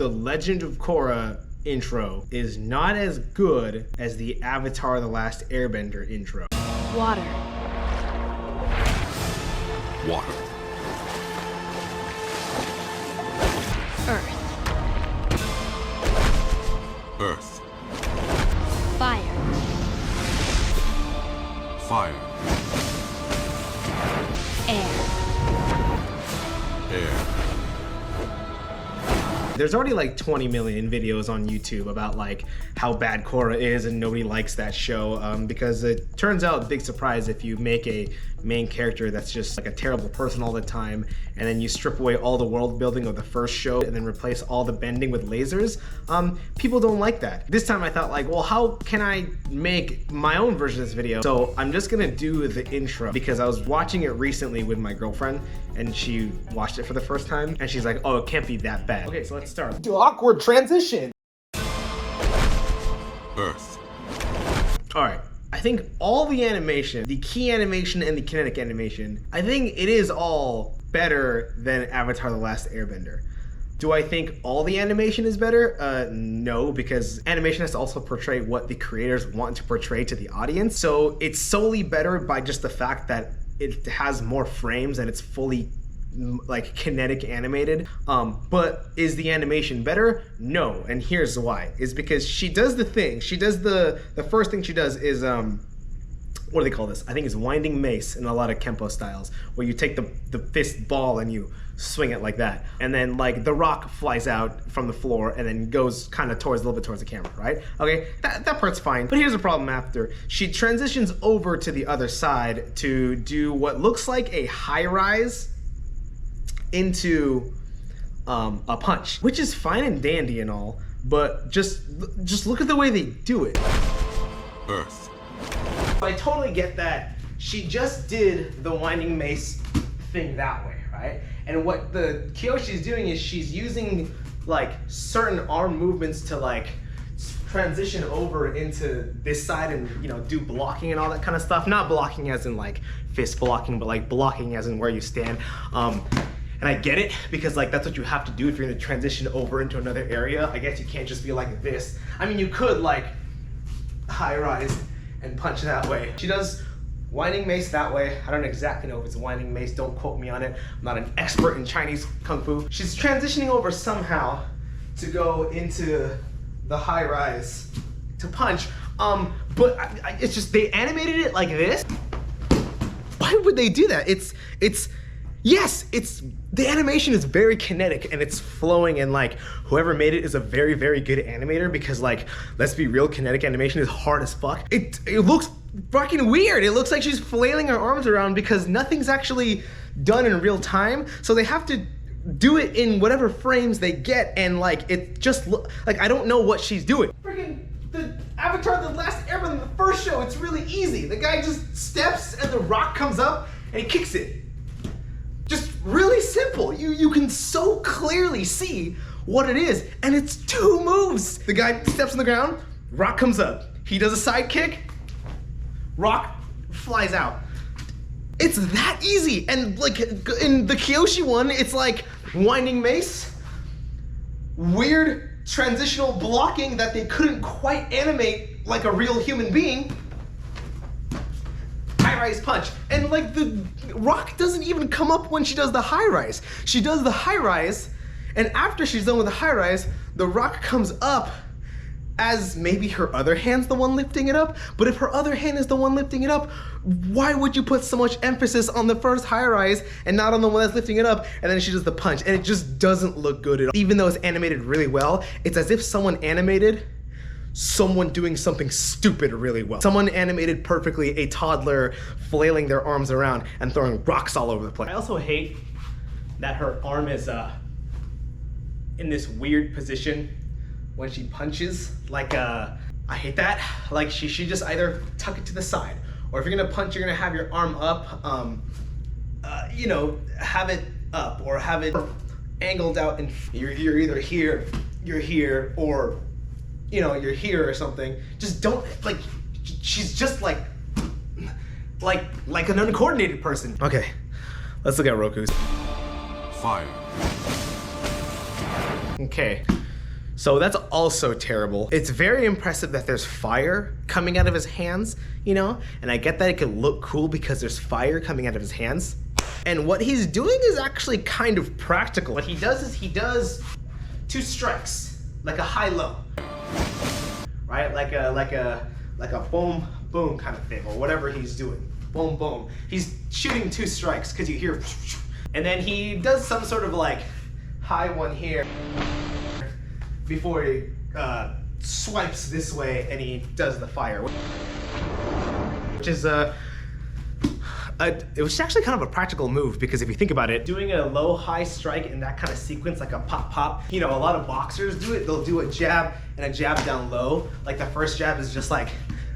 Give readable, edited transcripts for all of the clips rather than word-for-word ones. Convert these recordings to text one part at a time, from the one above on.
The Legend of Korra intro is not as good as the Avatar: The Last Airbender intro. Water. Water. Earth. Earth. Fire. Fire. Air. Air. There's already like 20 million videos on YouTube about like how bad Korra is, and nobody likes that show because it turns out, big surprise, if you make a main character that's just like a terrible person all the time, and then you strip away all the world building of the first show and then replace all the bending with lasers, people don't like that. This time I thought like, well, how can I make my own version of this video? So I'm just gonna do the intro because I was watching it recently with my girlfriend and she watched it for the first time and she's like, oh, it can't be that bad. Okay, so let's start. Awkward transition. Earth. All right. I think all the animation, the key animation and the kinetic animation, I think it is all better than Avatar: The Last Airbender. Do I think all the animation is better? No, because animation has to also portray what the creators want to portray to the audience. So it's solely better by just the fact that it has more frames and it's fully like kinetic animated. But is the animation better? No, and here's why. Is because she does the thing. She does the first thing she does is what do they call this? I think it's winding mace in a lot of Kempo styles, where you take the fist ball and you swing it like that. And then like the rock flies out from the floor and then goes kind of a little bit towards the camera, right? Okay, that part's fine. But here's the problem after. She transitions over to the other side to do what looks like a high rise into a punch, which is fine and dandy and all, but just look at the way they do it. Earth. I totally get that she just did the winding mace thing that way, right? And what the Kyoshi's doing is she's using like certain arm movements to like transition over into this side and, you know, do blocking and all that kind of stuff. Not blocking as in like fist blocking, but like blocking as in where you stand. And I get it, because like that's what you have to do if you're gonna transition over into another area. I guess you can't just be like this. I mean, you could like high rise and punch that way. She does winding mace that way. I don't exactly know if it's winding mace, don't quote me on it. I'm not an expert in Chinese Kung Fu. She's transitioning over somehow to go into the high rise to punch. But it's just, they animated it like this. Why would they do that? Yes, the animation is very kinetic and it's flowing, and like whoever made it is a very, very good animator, because like, let's be real, kinetic animation is hard as fuck. It looks fucking weird. It looks like she's flailing her arms around because nothing's actually done in real time. So they have to do it in whatever frames they get, and like it just like I don't know what she's doing. Freaking the Avatar: The Last Airbender, the first show, it's really easy. The guy just steps and the rock comes up and he kicks it. Just really simple. You can so clearly see what it is, and it's 2 moves. The guy steps on the ground, rock comes up. He does a side kick, rock flies out. It's that easy. And like in the Kyoshi one, it's like winding mace, weird transitional blocking that they couldn't quite animate like a real human being. High-rise punch, and like the rock doesn't even come up when she does the high-rise. She does the high-rise, and after she's done with the high-rise, the rock comes up as maybe her other hand's the one lifting it up. But if her other hand is the one lifting it up, why would you put so much emphasis on the first high-rise and not on the one that's lifting it up? And then she does the punch, and it just doesn't look good at all. Even though it's animated really well, it's as if someone animated someone doing something stupid really well. Someone animated perfectly a toddler flailing their arms around and throwing rocks all over the place. I also hate that her arm is in this weird position when she punches. Like, I hate that. Like, she should just either tuck it to the side, or if you're gonna punch, you're gonna have your arm up, you know, have it up, or have it angled out, and you're either here, you're here, or you know, you're here or something. Just don't, like, she's just like an uncoordinated person. Okay, let's look at Roku's. Fire. Okay, So that's also terrible. It's very impressive that there's fire coming out of his hands, you know? And I get that it can look cool because there's fire coming out of his hands. And what he's doing is actually kind of practical. What he does is he does 2 strikes, like a high-low, right? Like a boom, boom kind of thing, or whatever he's doing. Boom, boom. He's shooting 2 strikes because you hear, and then he does some sort of like high one here before he swipes this way and he does the fire, which is it was actually kind of a practical move, because if you think about it, doing a low high strike in that kind of sequence, like a pop pop, you know, a lot of boxers do it. They'll do a jab and a jab down low. Like the first jab is just like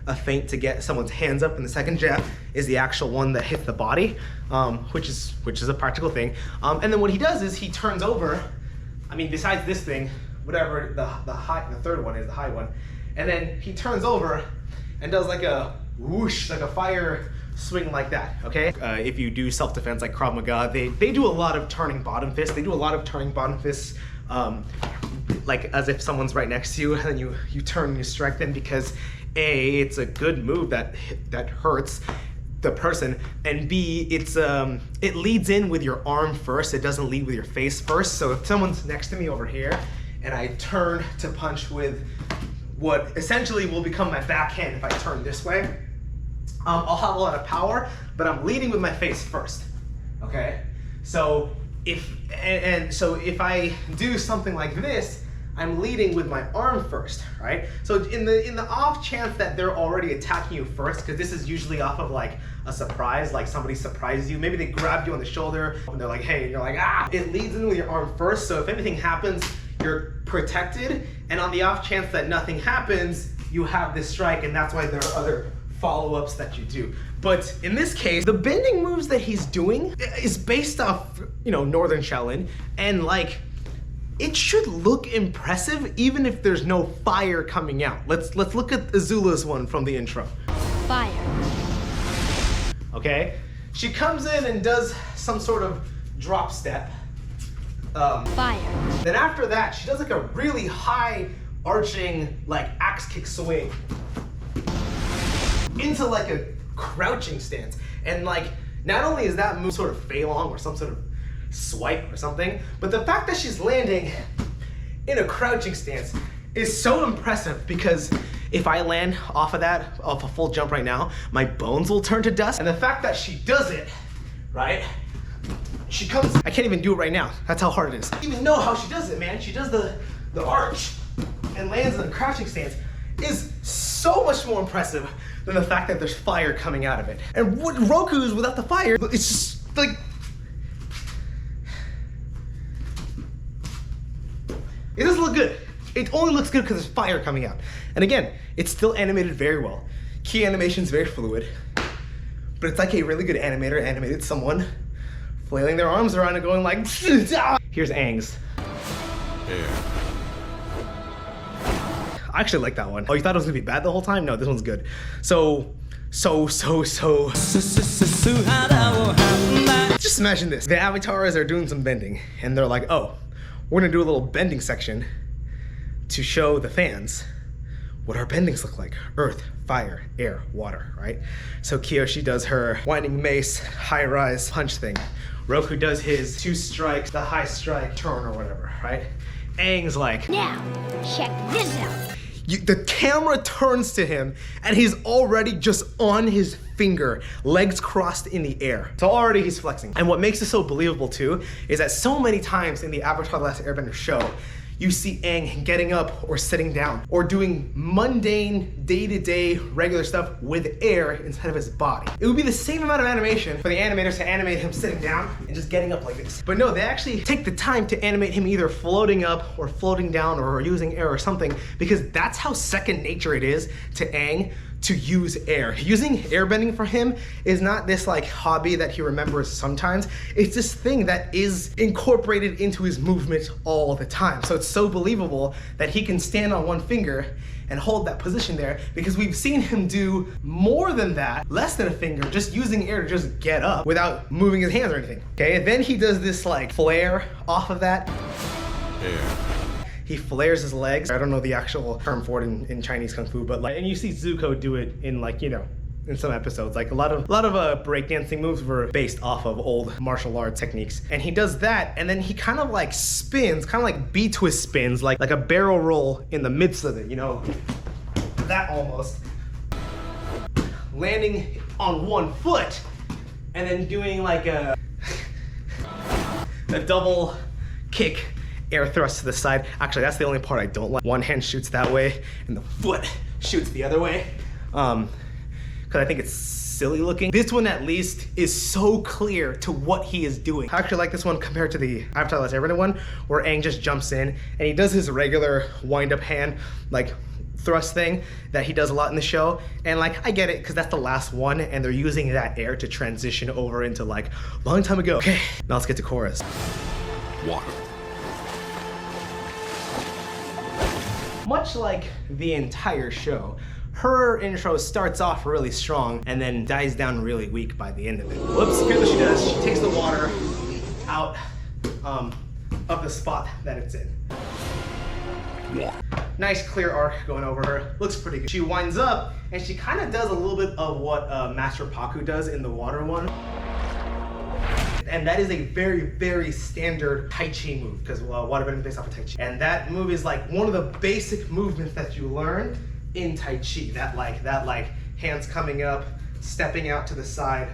a feint to get someone's hands up, and the second jab is the actual one that hits the body, which is a practical thing. And then what he does is he turns over. I mean, besides this thing, whatever the third one is, the high one, and then he turns over and does like a whoosh, like a fire swing like that, okay? If you do self-defense like Krav Maga, they do a lot of turning bottom fists. They do a lot of turning bottom fists, like as if someone's right next to you, and then you turn and you strike them, because A, it's a good move that hurts the person, and B, it leads in with your arm first. It doesn't lead with your face first. So if someone's next to me over here and I turn to punch with what essentially will become my backhand if I turn this way, I'll have a lot of power, but I'm leading with my face first, okay? So if I do something like this, I'm leading with my arm first, right? So in the off chance that they're already attacking you first, because this is usually off of like a surprise, like somebody surprises you, maybe they grabbed you on the shoulder and they're like, hey, and you're like, ah! It leads in with your arm first, so if anything happens, you're protected, and on the off chance that nothing happens, you have this strike, and that's why there are other follow-ups that you do. But in this case, the bending moves that he's doing is based off, you know, Northern Shaolin, and like, it should look impressive even if there's no fire coming out. Let's look at Azula's one from the intro. Fire. Okay, she comes in and does some sort of drop step. Fire. Then after that, she does like a really high arching like axe kick swing into like a crouching stance. And like, not only is that move sort of fei long or some sort of swipe or something, but the fact that she's landing in a crouching stance is so impressive, because if I land off of that, off a full jump right now, my bones will turn to dust. And the fact that she does it, right? She comes, I can't even do it right now. That's how hard it is. I don't even know how she does it, man. She does the arch and lands in a crouching stance is so much more impressive than the fact that there's fire coming out of it. And what Roku's without the fire, it's just like, it doesn't look good. It only looks good because there's fire coming out. And again, it's still animated very well. Key animation's very fluid, but it's like a really good animator animated someone flailing their arms around and going like, here's Aang's. Air. I actually like that one. Oh, you thought it was gonna be bad the whole time? No, this one's good. So. Just imagine this. The avatars are doing some bending, and they're like, oh, we're gonna do a little bending section to show the fans what our bendings look like. Earth, fire, air, water, right? So Kyoshi does her winding mace, high rise punch thing. Roku does his 2 strikes, the high strike turn or whatever, right? Aang's like, Now, check this out. the camera turns to him and he's already just on his finger, legs crossed in the air. So already he's flexing. And what makes it so believable too is that so many times in the Avatar: The Last Airbender show, you see Aang getting up or sitting down or doing mundane, day-to-day, regular stuff with air instead of his body. It would be the same amount of animation for the animators to animate him sitting down and just getting up like this. But no, they actually take the time to animate him either floating up or floating down or using air or something, because that's how second nature it is to Aang to use air. Using airbending for him is not this like hobby that he remembers sometimes. It's this thing that is incorporated into his movement all the time. So it's so believable that he can stand on one finger and hold that position there, because we've seen him do more than that, less than a finger, just using air to just get up without moving his hands or anything. Okay, and then he does this like flare off of that. Air. he flares his legs. I don't know the actual term for it in Chinese Kung Fu, but like, and you see Zuko do it in like, you know, in some episodes. Like a lot of breakdancing moves were based off of old martial arts techniques. And he does that, and then he kind of like spins, kind of like B-twist spins, like a barrel roll in the midst of it, you know? That almost. Landing on one foot, and then doing like a double kick air thrust to the side. Actually, that's the only part I don't like. One hand shoots that way, and the foot shoots the other way. Because I think it's silly looking. This one at least is so clear to what he is doing. I actually like this one compared to the Avatar: The Last Airbender one, where Aang just jumps in, and he does his regular wind-up hand, like, thrust thing that he does a lot in the show. And like, I get it, because that's the last one, and they're using that air to transition over into like, long time ago. Okay, now let's get to Korra's. Water. Much like the entire show, her intro starts off really strong and then dies down really weak by the end of it. Whoops, here's what she does. She takes the water out of the spot that it's in. Nice clear arc going over her. Looks pretty good. She winds up and she kind of does a little bit of what Master Paku does in the water one. And that is a very, very standard Tai Chi move, because waterbending is based off of Tai Chi. And that move is like one of the basic movements that you learn in Tai Chi. That like hands coming up, stepping out to the side,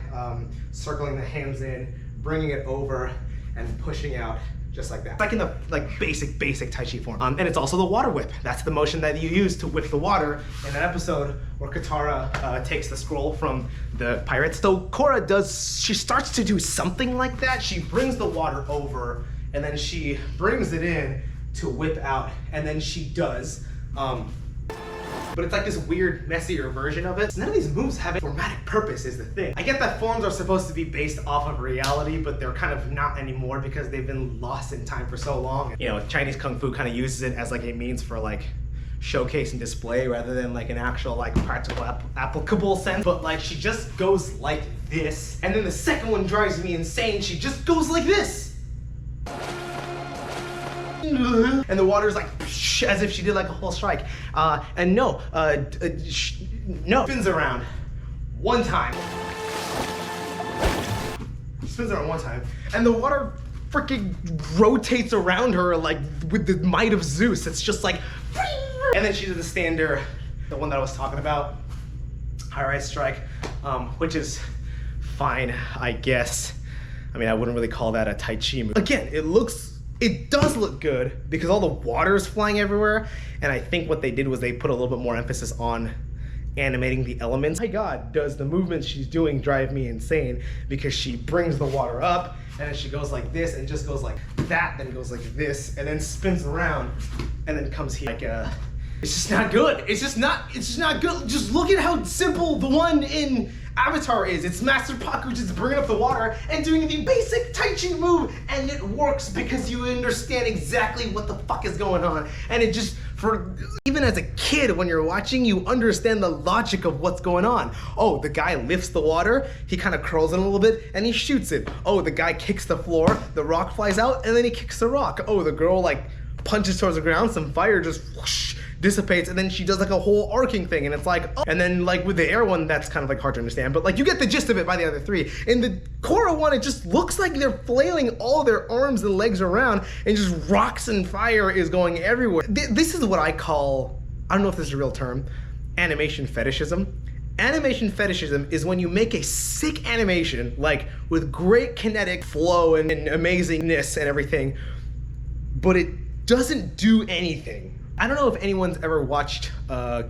circling the hands in, bringing it over, and pushing out. Just like that. Like in the basic Tai Chi form. And it's also the water whip. That's the motion that you use to whip the water in that episode where Katara takes the scroll from the pirates. So Korra she starts to do something like that. She brings the water over and then she brings it in to whip out, and then she does. But it's like this weird, messier version of it. None of these moves have a formatic purpose is the thing. I get that forms are supposed to be based off of reality, but they're kind of not anymore because they've been lost in time for so long. You know, Chinese Kung Fu kind of uses it as like a means for like showcase and display rather than like an actual like practical applicable sense. But like she just goes like this. And then the second one drives me insane. She just goes like this. And the water's like as if she did like a whole strike. And no, spins around one time. Spins around one time, and the water freaking rotates around her like with the might of Zeus. It's just like, and then she did the standard, the one that I was talking about, high rise strike, which is fine, I guess. I mean, I wouldn't really call that a Tai Chi move. Again, it does look good because all the water is flying everywhere, and I think what they did was they put a little bit more emphasis on animating the elements. My God, does the movements she's doing drive me insane, because she brings the water up and then she goes like this and just goes like that, then goes like this and then spins around and then comes here. Like it's just not good. It's just not good. Just look at how simple the one in Avatar is. It's Master Paku just bringing up the water and doing the basic Tai Chi move, and it works because you understand exactly what the fuck is going on. And it just, even as a kid, when you're watching, you understand the logic of what's going on. Oh, the guy lifts the water, he kind of curls it a little bit, and he shoots it. Oh, the guy kicks the floor, the rock flies out, and then he kicks the rock. Oh, the girl like punches towards the ground, some fire just whoosh, dissipates, and then she does like a whole arcing thing, and it's like, oh. And then like with the air one, that's kind of like hard to understand, but like you get the gist of it by the other three. In the Korra one, it just looks like they're flailing all their arms and legs around, and just rocks and fire is going everywhere. This is what I call, I don't know if this is a real term, animation fetishism. Animation fetishism is when you make a sick animation, like with great kinetic flow and amazingness and everything, but it doesn't do anything. I don't know if anyone's ever watched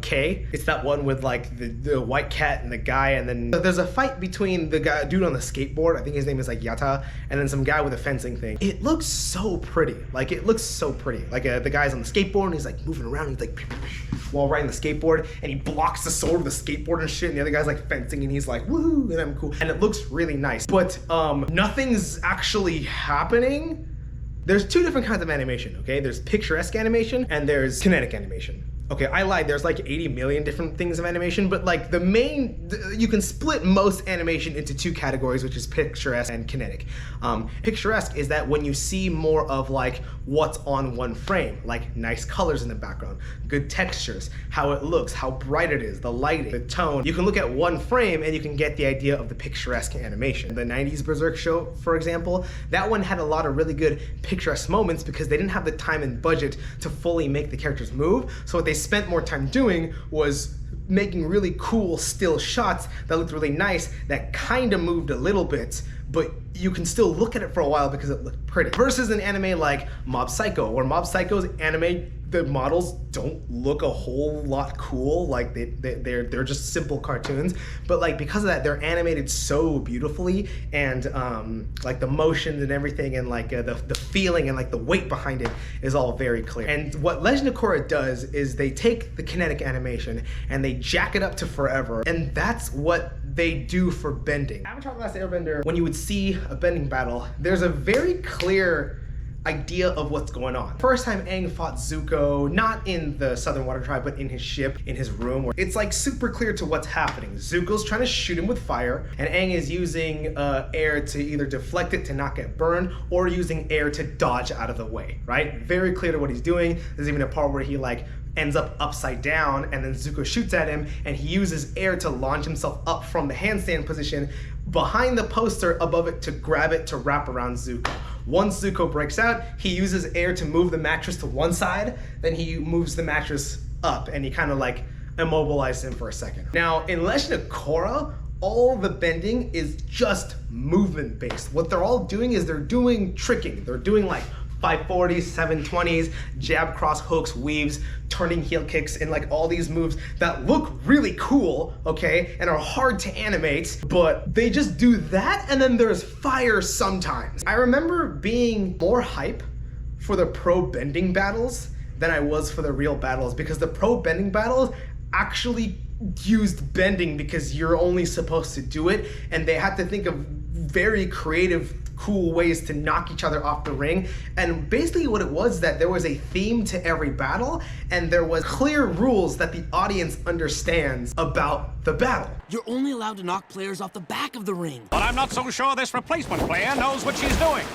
K. It's that one with like the white cat and the guy, and then there's a fight between the dude on the skateboard, I think his name is like Yata, and then some guy with a fencing thing. It looks so pretty. Like it looks so pretty. Like the guy's on the skateboard and he's like moving around, and he's like while riding the skateboard, and he blocks the sword with the skateboard and shit, and the other guy's like fencing and he's like woohoo, and I'm cool. And it looks really nice. But nothing's actually happening. There's two different kinds of animation, okay? There's picturesque animation and there's kinetic animation. Okay, I lied. There's like 80 million different things of animation, but like you can split most animation into two categories, which is picturesque and kinetic. Picturesque is that when you see more of like what's on one frame, like nice colors in the background, good textures, how it looks, how bright it is, the lighting, the tone. You can look at one frame and you can get the idea of the picturesque animation. The 90s Berserk show, for example, that one had a lot of really good picturesque moments because they didn't have the time and budget to fully make the characters move. So what they spent more time doing was making really cool still shots that looked really nice, that kind of moved a little bit, but you can still look at it for a while because it looked pretty. Versus an anime like Mob Psycho, where Mob Psycho's anime, the models don't look a whole lot cool, like they're just simple cartoons, but like because of that, they're animated so beautifully, and like the motions and everything, and like the feeling and like the weight behind it is all very clear. And what Legend of Korra does is they take the kinetic animation and they jack it up to forever, and that's what they do for bending. Avatar: The Last Airbender, when you would see a bending battle, there's a very clear idea of what's going on. First time Aang fought Zuko, not in the Southern Water Tribe, but in his ship, in his room, where it's like super clear to what's happening. Zuko's trying to shoot him with fire, and Aang is using air to either deflect it to not get burned, or using air to dodge out of the way, right? Very clear to what he's doing. There's even a part where he like ends up upside down, and then Zuko shoots at him, and he uses air to launch himself up from the handstand position behind the poster above it to grab it to wrap around Zuko. Once Zuko breaks out, he uses air to move the mattress to one side, then he moves the mattress up, and he kind of like immobilizes him for a second. Now, in Legend of Korra, all the bending is just movement based. What they're all doing is they're doing tricking. They're doing like 540s, 720s, jab cross hooks, weaves, turning heel kicks, and like all these moves that look really cool, okay, and are hard to animate, but they just do that, and then there's fire sometimes. I remember being more hype for the pro bending battles than I was for the real battles, because the pro bending battles actually used bending because you're only supposed to do it, and they had to think of very creative, cool ways to knock each other off the ring. And basically what it was that there was a theme to every battle, and there was clear rules that the audience understands about the battle. You're only allowed to knock players off the back of the ring. But I'm not so sure this replacement player knows what she's doing.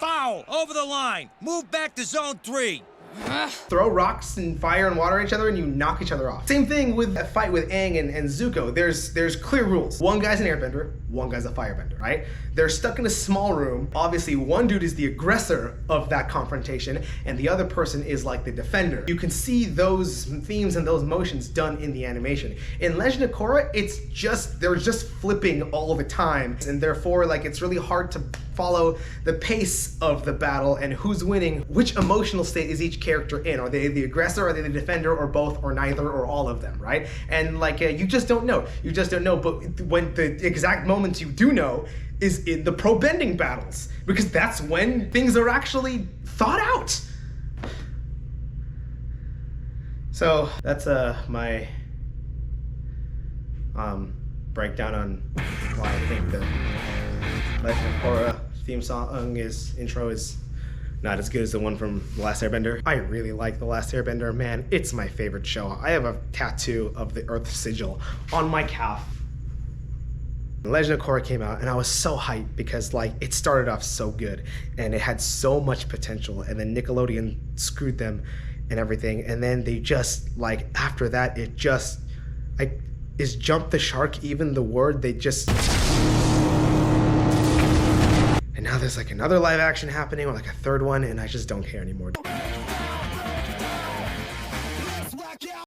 Foul! Over the line! Move back to zone 3! Throw rocks and fire and water at each other and you knock each other off. Same thing with a fight with Aang and Zuko. There's clear rules. One guy's an airbender, one guy's a firebender, right? They're stuck in a small room. Obviously, one dude is the aggressor of that confrontation, and the other person is like the defender. You can see those themes and those motions done in the animation. In Legend of Korra, they're just flipping all the time, and therefore like it's really hard to follow the pace of the battle and who's winning. Which emotional state is each character in? Are they the aggressor, are they the defender, or both, or neither, or all of them, right? And like you just don't know. You just don't know. But when the exact moments you do know is in the pro bending battles, because that's when things are actually thought out. So that's my breakdown on why I think the Legend of Korra theme song intro is not as good as the one from The Last Airbender. I really like The Last Airbender, man. It's my favorite show. I have a tattoo of the Earth sigil on my calf. Legend of Korra came out and I was so hyped because like it started off so good and it had so much potential, and then Nickelodeon screwed them and everything, and then they just like after that it just like is jump the shark even the word? They just. And now there's like another live action happening, or like a third one, and I just don't care anymore.